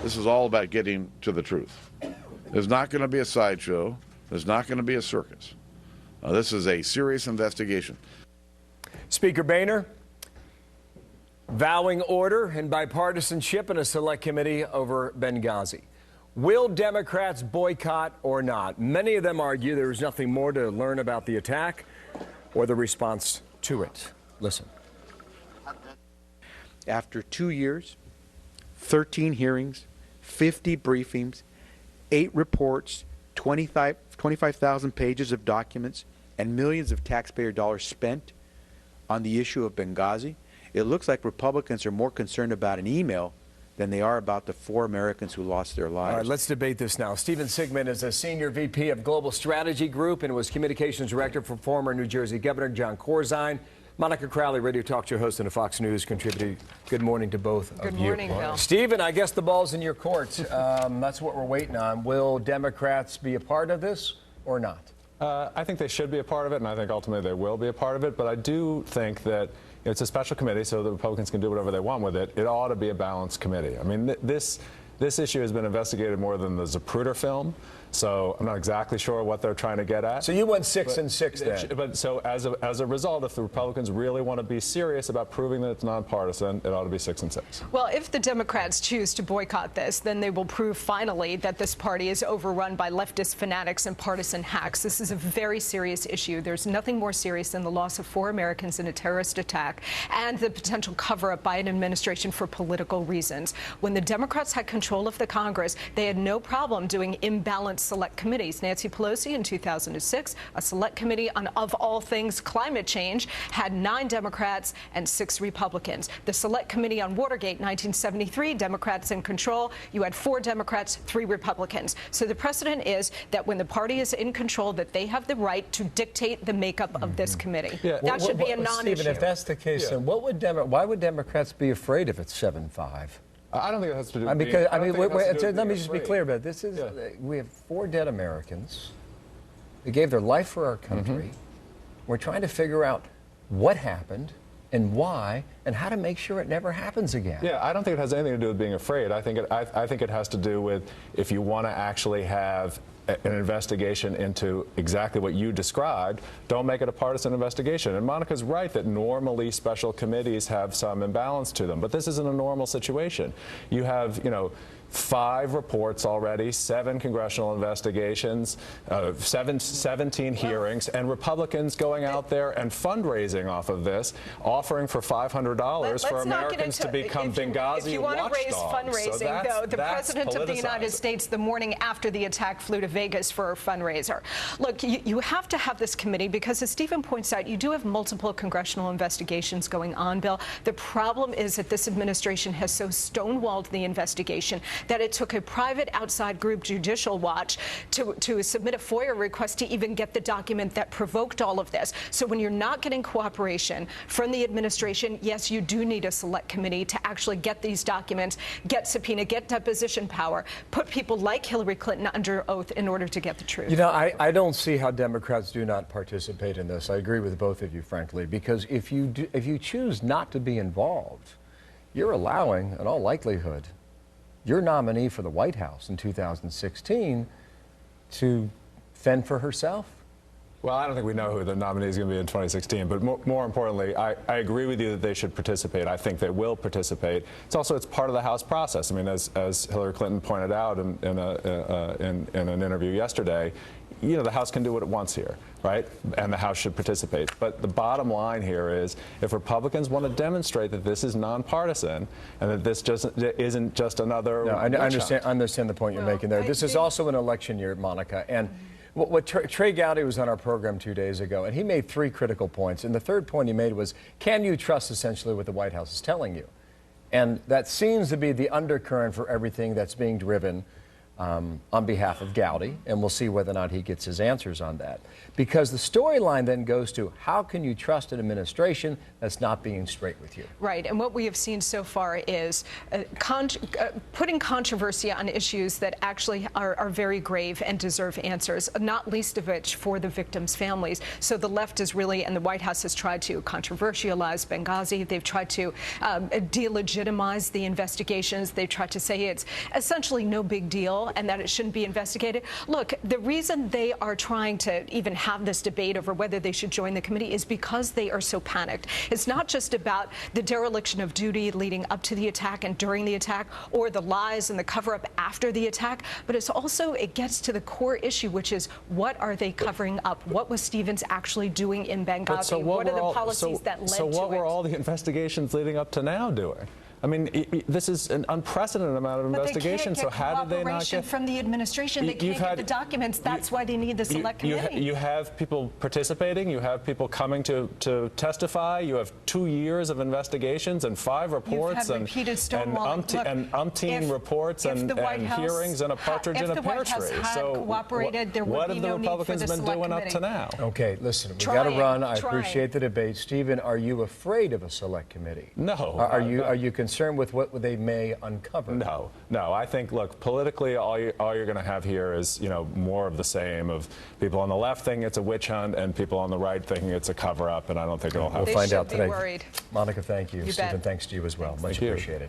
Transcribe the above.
This is all about getting to the truth. There's not going to be a sideshow. There's not going to be a circus. This is a serious investigation. Speaker Boehner vowing order and bipartisanship in a select committee over Benghazi. Will Democrats boycott or not? Many of them argue there is nothing more to learn about the attack or the response to it. Listen. After 2 years, 13 hearings, 50 briefings, 8 reports, 25,000 pages of documents, and millions of taxpayer dollars spent on the issue of Benghazi, it looks like Republicans are more concerned about an email than they are about the 4 Americans who lost their lives. All right, let's debate this now. Stephen Sigmund is a senior VP of Global Strategy Group and was communications director for former New Jersey Governor John Corzine. Monica Crowley, radio talk show host and a Fox News contributor. Good morning to both of you. Good morning, Bill. Stephen, I guess the ball's in your court. That's what we're waiting on. Will Democrats be a part of this or not? I think they should be a part of it, and I think ultimately they will be a part of it. But I do think that it's a special committee, so the Republicans can do whatever they want with it. It ought to be a balanced committee. I mean, this issue has been investigated more than the Zapruder film, so I'm not exactly sure what they're trying to get at. So you went 6 and 6 then. But so as a result, if the Republicans really want to be serious about proving that it's nonpartisan, it ought to be 6 and 6. Well, if the Democrats choose to boycott this, then they will prove finally that this party is overrun by leftist fanatics and partisan hacks. This is a very serious issue. There's nothing more serious than the loss of 4 Americans in a terrorist attack and the potential cover-up by an administration for political reasons. When the Democrats had control of the Congress, they had no problem doing imbalanced select committees. Nancy Pelosi in 2006, a select committee on, of all things, climate change, had 9 Democrats and 6 Republicans. The select committee on Watergate, 1973, Democrats in control. You had 4 Democrats, 3 Republicans. So the precedent is that when the party is in control, that they have the right to dictate the makeup of this committee. Yeah. That should be a non-issue. Stephen, if that's the case, then why would Democrats be afraid if it's 7-5? I don't think it has to do with let me just be clear about it. This is we have 4 dead Americans. They gave their life for our country. We're trying to figure out what happened and why and how to make sure it never happens again. Yeah, I don't think it has anything to do with being afraid. I think it has to do with if you want to actually have an investigation into exactly what you described, don't make it a partisan investigation. And Monica's right that normally special committees have some imbalance to them, but this isn't a normal situation. You have, 5 reports already, 7 congressional investigations, 17 hearings, and Republicans going out there and fundraising off of this, offering for $500 for Americans to become Benghazi watchdogs. If you want to raise fundraising, though, the President of the United States, the morning after the attack, flew to Vegas for a fundraiser. Look, you have to have this committee because, as Stephen points out, you do have multiple congressional investigations going on, Bill. The problem is that this administration has so stonewalled the investigation that it took a private outside group, Judicial Watch, to submit a FOIA request to even get the document that provoked all of this. So when you're not getting cooperation from the administration, yes, you do need a select committee to actually get these documents, get subpoena, get deposition power, put people like Hillary Clinton under oath in order to get the truth. I don't see how Democrats do not participate in this. I agree with both of you, frankly, because if you choose not to be involved, you're allowing, in all likelihood, your nominee for the White House in 2016 to fend for herself. Well, I don't think we know who the nominee is going to be in 2016, but more importantly, I agree with you that they should participate. I think they will participate. It's part of the House process. I mean, as Hillary Clinton pointed out in an interview yesterday, the House can do what it wants here, right? And the House should participate. But the bottom line here is, if Republicans want to demonstrate that this is nonpartisan and that this just isn't just another... No, I understand the point you're making there. This is also an election year, Monica, and what Trey Gowdy was on our program 2 days ago, and he made 3 critical points. And the third point he made was, can you trust essentially what the White House is telling you? And that seems to be the undercurrent for everything that's being driven on behalf of Gowdy, and we'll see whether or not he gets his answers on that. Because the storyline then goes to, how can you trust an administration that's not being straight with you? Right, and what we have seen so far is putting controversy on issues that actually are very grave and deserve answers, not least of which for the victims' families. So the left is really, and the White House has tried to controversialize Benghazi. They've tried to delegitimize the investigations. They've tried to say it's essentially no big deal and that it shouldn't be investigated. Look, the reason they are trying to even have this debate over whether they should join the committee is because they are so panicked. It's not just about the dereliction of duty leading up to the attack and during the attack, or the lies and the cover-up after the attack, but it's also, it gets to the core issue, which is, what are they covering up? What was Stevens actually doing in Benghazi? What are the policies that led to it? So what were all the investigations leading up to now doing? I mean, this is an unprecedented amount of investigation. So how did they not get from the administration? They can't get the documents. That's why they need the select committee. You have people participating. You have people coming to testify. You have 2 years of investigations and 5 reports and umpteen reports and hearings and a partridge in a pear tree. If the White House had cooperated, there would be no need for the select committee. What have the Republicans been doing up to now? Okay, listen, we got to run. I appreciate the debate. Stephen, are you afraid of a select committee? No. Are you concerned with what they may uncover? No. I think, look, politically, all you're going to have here is, more of the same, of people on the left thinking it's a witch hunt and people on the right thinking it's a cover-up, and I don't think it'll happen. We'll find out today. Worried. Monica, thank you. Stephen, thanks to you as well. Much appreciated.